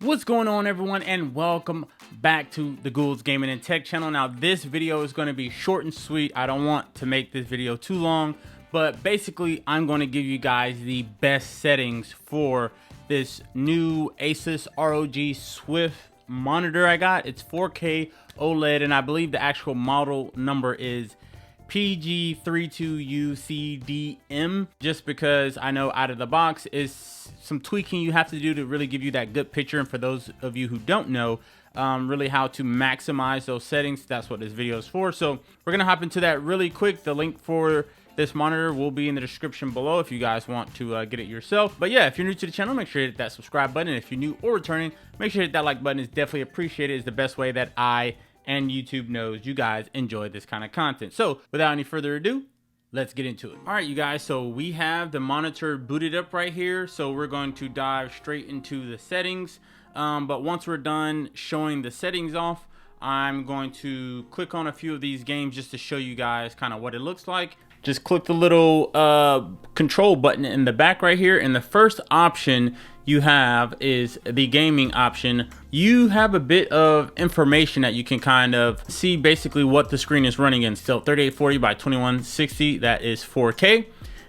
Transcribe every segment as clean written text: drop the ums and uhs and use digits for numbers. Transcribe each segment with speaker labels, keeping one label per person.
Speaker 1: What's going on, everyone, and welcome back to the Ghouls Gaming and Tech channel. Now this video is going to be short and sweet. I don't want to make this video too long, but basically I'm going to give you guys the best settings for this new Asus ROG Swift monitor I got. It's 4K OLED, and I believe the actual model number is PG32UCDM, just because I know out of the box is some tweaking you have to do to really give you that good picture. And for those of you who don't know really how to maximize those settings, that's what this video is for. So we're gonna hop into that really quick. The link for this monitor will be in the description below if you guys want to get it yourself. But yeah, if you're new to the channel, make sure you hit that subscribe button. If you're new or returning, make sure you hit that like button. It's definitely appreciated. It's the best way that I and YouTube knows you guys enjoy this kind of content. So without any further ado, let's get into it. All right, you guys, so we have the monitor booted up right here. So we're going to dive straight into the settings. But once we're done showing the settings off, I'm going to click on a few of these games just to show you guys kind of what it looks like. Just click the little control button in the back right here, and the first option you have is the gaming option. You have a bit of information that you can kind of see basically what the screen is running in. Still 3840 by 2160, that is 4K.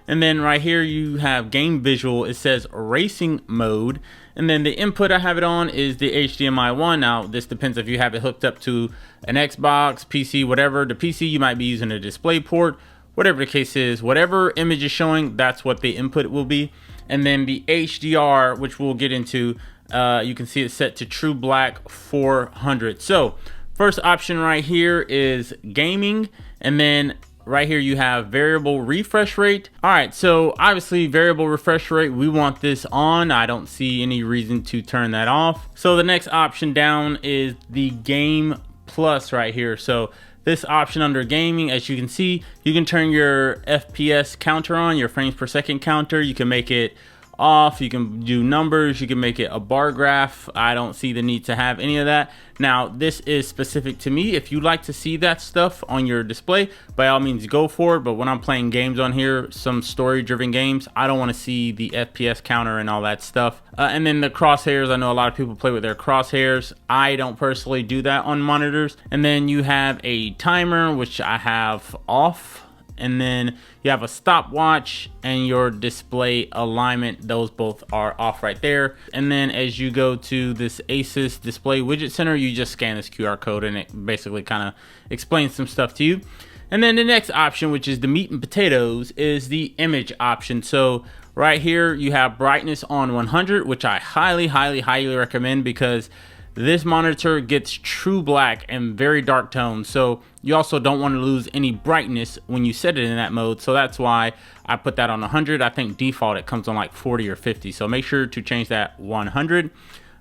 Speaker 1: And then right here you have game visual. It says racing mode, and then the input I have it on is the HDMI 1. Now this depends if you have it hooked up to an Xbox, PC, whatever. The PC you might be using a display port. Whatever the case is, whatever image is showing, that's what the input will be. And then the HDR, which we'll get into, you can see it's set to True Black 400. So first option right here is gaming, and then right here you have variable refresh rate. All right, so obviously variable refresh rate, we want this on. I don't see any reason to turn that off. So the next option down is the game plus right here. So this option under gaming, as you can see, you can turn your FPS counter on, your frames per second counter. You can make it off, you can do numbers, you can make it a bar graph. I don't see the need to have any of that. Now this is specific to me. If you like to see that stuff on your display, by all means go for it. But when I'm playing games on here, some story driven games, I don't want to see the FPS counter and all that stuff. And then the crosshairs, I know a lot of people play with their crosshairs. I don't personally do that on monitors. And then you have a timer, which I have off. And then you have a stopwatch and your display alignment. Those both are off right there. And then as you go to this Asus Display Widget Center, you just scan this QR code and it basically kind of explains some stuff to you. And then the next option, which is the meat and potatoes, is the image option. So right here you have brightness on 100, which I highly recommend, because this monitor gets true black and very dark tones, so you also don't want to lose any brightness when you set it in that mode. So that's why I put that on 100. I think default it comes on like 40 or 50, so make sure to change that 100.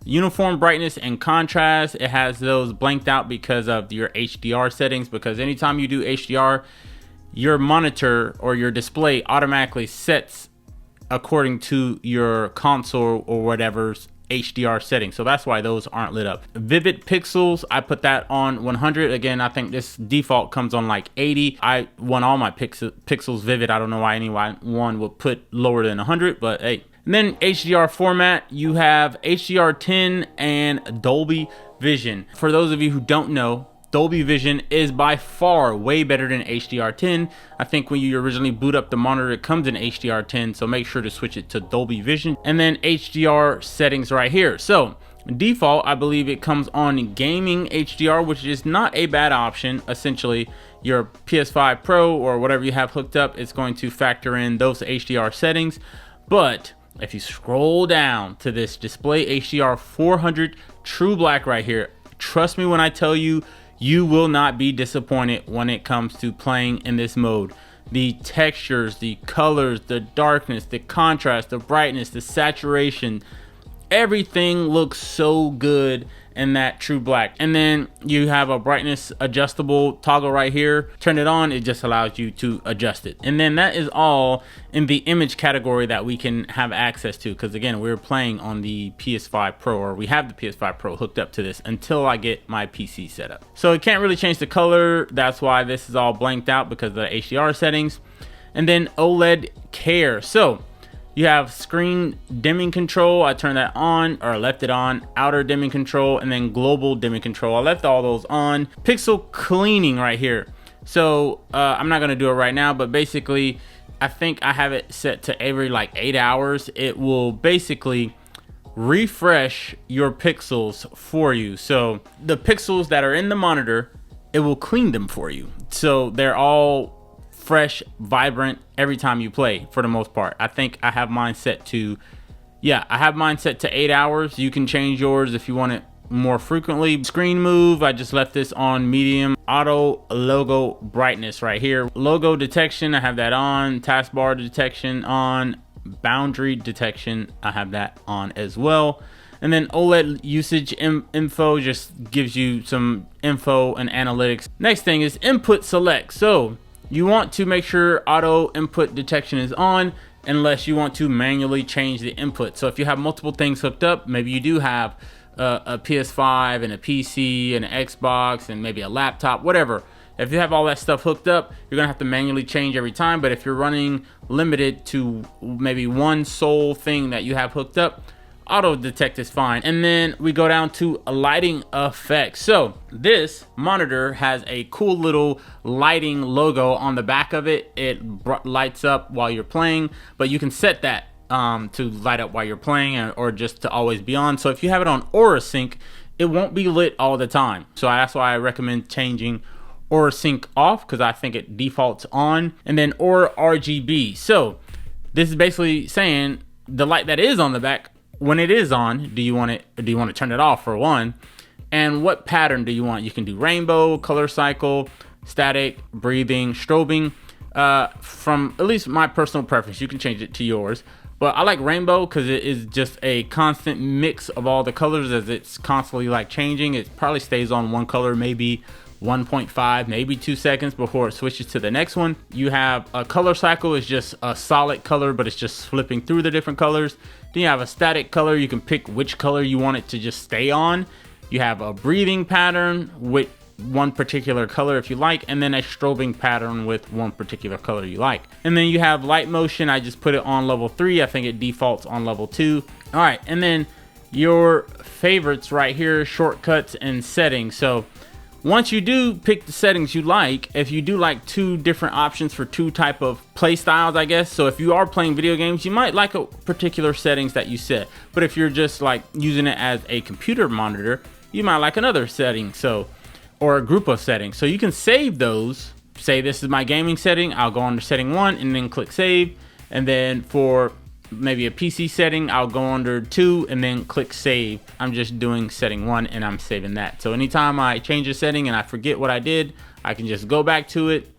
Speaker 1: Uniform brightness and contrast, it has those blanked out because of your HDR settings, because anytime you do HDR, your monitor or your display automatically sets according to your console or whatever's HDR setting. So that's why those aren't lit up. Vivid pixels, I put that on 100. Again, I think this default comes on like 80. I want all my pixels vivid. I don't know why anyone would put lower than 100, but hey. And then HDR format, you have HDR10 and Dolby Vision. For those of you who don't know, Dolby Vision is by far way better than HDR10. I think when you originally boot up the monitor, it comes in HDR10, so make sure to switch it to Dolby Vision. And then HDR settings right here. So default, I believe it comes on gaming HDR, which is not a bad option. Essentially, your PS5 Pro or whatever you have hooked up, it's going to factor in those HDR settings. But if you scroll down to this display HDR 400 True Black right here, trust me when I tell you, you will not be disappointed when it comes to playing in this mode. The textures, the colors, the darkness, the contrast, the brightness, the saturation, everything looks so good in that True Black. And then you have a brightness adjustable toggle right here. Turn it on, it just allows you to adjust it. And then that is all in the image category that we can have access to, because again, we're playing on the PS5 Pro, or we have the PS5 Pro hooked up to this until I get my PC set up. So it can't really change the color. That's why this is all blanked out, because of the HDR settings. And then OLED care. So You have screen dimming control. I turned that on, or left it on. Outer dimming control, and then global dimming control. I left all those on. Pixel cleaning right here. So I'm not gonna do it right now, but basically I think I have it set to every like 8 hours. It will basically refresh your pixels for you. So the pixels that are in the monitor, it will clean them for you. So they're all fresh, vibrant every time you play for the most part. I think I have mine set to, yeah, I have mine set to 8 hours. You can change yours if you want it more frequently. Screen move, I just left this on medium. Auto logo brightness right here. Logo detection, I have that on. Taskbar detection on. Boundary detection, I have that on as well. And then OLED usage info just gives you some info and analytics. Next thing is input select. So you want to make sure auto input detection is on unless you want to manually change the input. So if you have multiple things hooked up, maybe you do have a PS5 and a PC and an Xbox and maybe a laptop, whatever. If you have all that stuff hooked up, you're gonna have to manually change every time. But if you're running limited to maybe one sole thing that you have hooked up, auto detect is fine. And then we go down to lighting effects. So this monitor has a cool little lighting logo on the back of it. It lights up while you're playing, but you can set that to light up while you're playing, or just to always be on. So if you have it on Aura Sync, it won't be lit all the time. So that's why I recommend changing Aura Sync off, because I think it defaults on. And then Aura RGB. So this is basically saying the light that is on the back, when it is on, do you want to turn it off, for one? And what pattern do you want? You can do rainbow, color cycle, static, breathing, strobing. From at least my personal preference, you can change it to yours. But I like rainbow because it is just a constant mix of all the colors, as it's constantly like changing. It probably stays on one color, maybe 1.5, maybe 2 seconds before it switches to the next one. You have a color cycle, is just a solid color, but it's just flipping through the different colors. Then you have a static color. You can pick which color you want it to just stay on. You have a breathing pattern with one particular color if you like, and then a strobing pattern with one particular color you like. And then you have light motion. I just put it on level 3. I think it defaults on level 2. All right, and then your favorites right here, shortcuts and settings. So once you do pick the settings you like, if you do like 2 different options for 2 type of play styles, I guess. So if you are playing video games, you might like a particular settings that you set. But if you're just like using it as a computer monitor, you might like another setting. So, or a group of settings. So you can save those. Say this is my gaming setting. I'll go under setting 1 and then click save. And then for maybe a PC setting, I'll go under 2 and then click save. I'm just doing setting 1 and I'm saving that. So anytime I change a setting and I forget what I did, I can just go back to it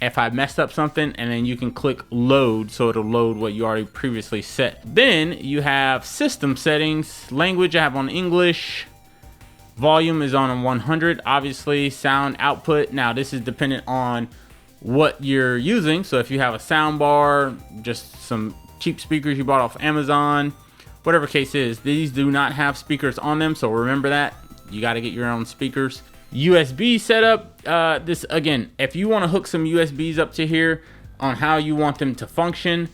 Speaker 1: if I messed up something, and then you can click load, so it'll load what you already previously set. Then you have system settings. Language I have on English. Volume is on 100, obviously. Sound output, now this is dependent on what you're using. So if you have a sound bar, just some cheap speakers you bought off Amazon, whatever case is, these do not have speakers on them, so remember that. You got to get your own speakers. USB setup, this again, if you want to hook some USBs up to here on how you want them to function,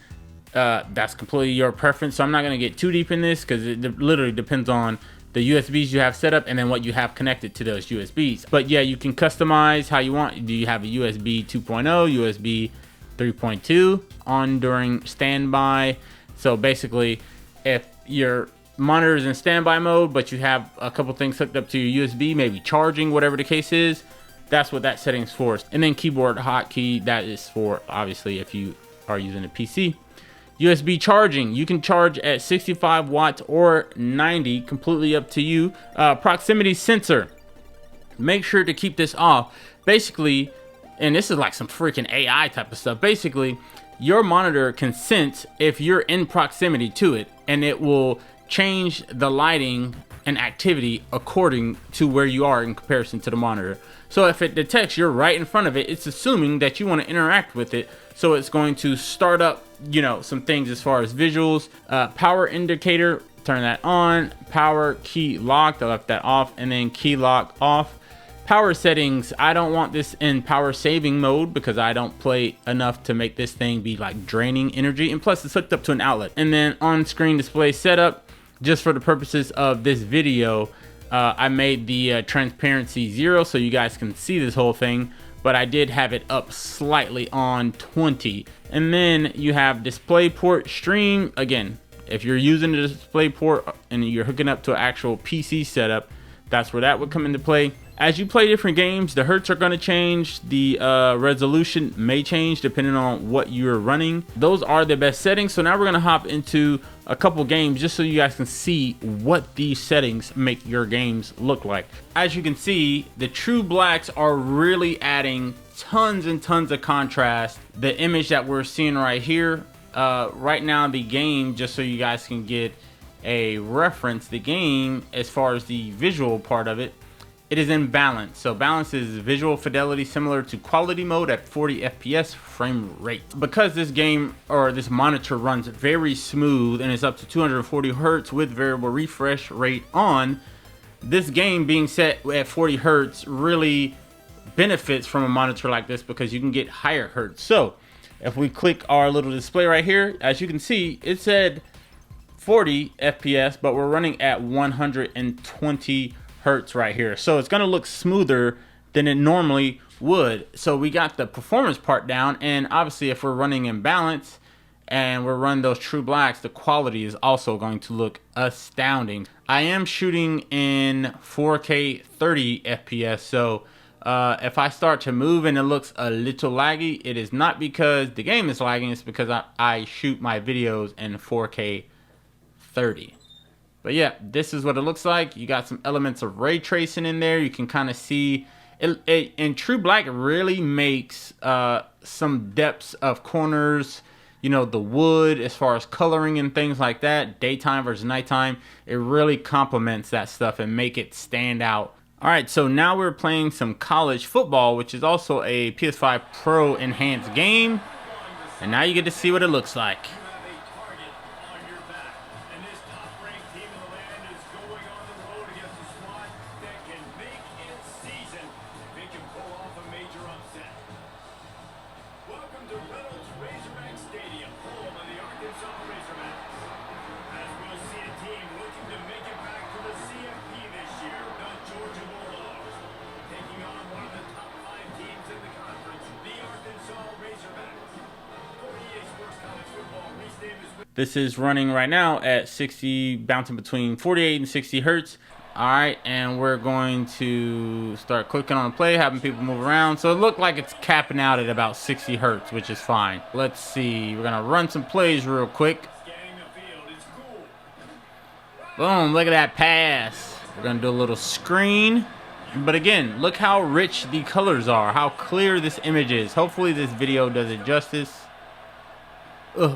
Speaker 1: that's completely your preference. So I'm not going to get too deep in this because it literally depends on the USBs you have set up and then what you have connected to those USBs. But yeah, you can customize how you want. Do you have a USB 2.0, USB 3.2 on during standby? So basically, if your monitor is in standby mode, but you have a couple things hooked up to your USB, maybe charging, whatever the case is, that's what that setting's for. And then keyboard hotkey, that is for obviously if you are using a PC. USB charging, you can charge at 65 watts or 90, completely up to you. Proximity sensor, make sure to keep this off. Basically, and this is like some freaking AI type of stuff, basically your monitor can sense if you're in proximity to it, and it will change the lighting and activity according to where you are in comparison to the monitor. So if it detects you're right in front of it, it's assuming that you want to interact with it. So it's going to start up, you know, some things as far as visuals. Power indicator, turn that on. Power key locked, I left that off, and then key lock off. Power settings, I don't want this in power saving mode because I don't play enough to make this thing be like draining energy, and plus it's hooked up to an outlet. And then on screen display setup, just for the purposes of this video, I made the transparency 0 so you guys can see this whole thing, but I did have it up slightly on 20. And then you have display port stream. Again, if you're using the display port and you're hooking up to an actual PC setup, that's where that would come into play. As you play different games, the hertz are going to change, the resolution may change depending on what you're running. Those are the best settings. So now we're going to hop into a couple games just so you guys can see what these settings make your games look like. As you can see, the true blacks are really adding tons and tons of contrast. The image that we're seeing right here, right now the game, just so you guys can get a reference, the game as far as the visual part of it, it is in balance. So balance is visual fidelity similar to quality mode at 40 FPS frame rate. Because this game or this monitor runs very smooth and is up to 240 Hertz with variable refresh rate on, this game being set at 40 Hertz really benefits from a monitor like this because you can get higher Hertz. So if we click our little display right here, as you can see, it said 40 FPS, but we're running at 120 Hertz right here, so it's going to look smoother than it normally would. So we got the performance part down, and obviously if we're running in balance and we're running those true blacks, the quality is also going to look astounding. I am shooting in 4K 30 FPS, so if I start to move and it looks a little laggy, it is not because the game is lagging, it's because I shoot my videos in 4K 30. But yeah, this is what it looks like. You got some elements of ray tracing in there. You can kind of see it, and true black really makes some depths of corners, you know, the wood as far as coloring and things like that, daytime versus nighttime. It really complements that stuff and make it stand out. All right, so now we're playing some college football, which is also a PS5 Pro enhanced game, and now you get to see what it looks like. This is running right now at 60, bouncing between 48 and 60 Hertz. All right, and we're going to start clicking on play, having people move around. So it looked like it's capping out at about 60 Hertz, which is fine. Let's see, we're gonna run some plays real quick. Boom, look at that pass. We're gonna do a little screen. But again, look how rich the colors are, how clear this image is. Hopefully this video does it justice.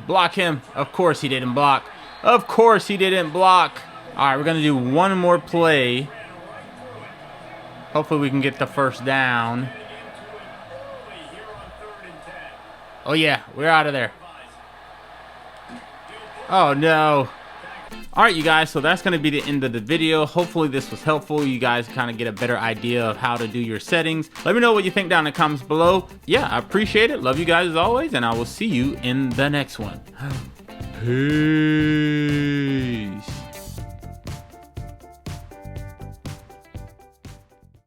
Speaker 1: Block him. Of course he didn't block. Of course he didn't block. All right, we're going to do one more play. Hopefully we can get the first down. Oh yeah, we're out of there. Oh no. All right, you guys, so that's going to be the end of the video. Hopefully this was helpful. You guys kind of get a better idea of how to do your settings. Let me know what you think down in the comments below. Yeah, I appreciate it. Love you guys as always, and I will see you in the next one. Peace.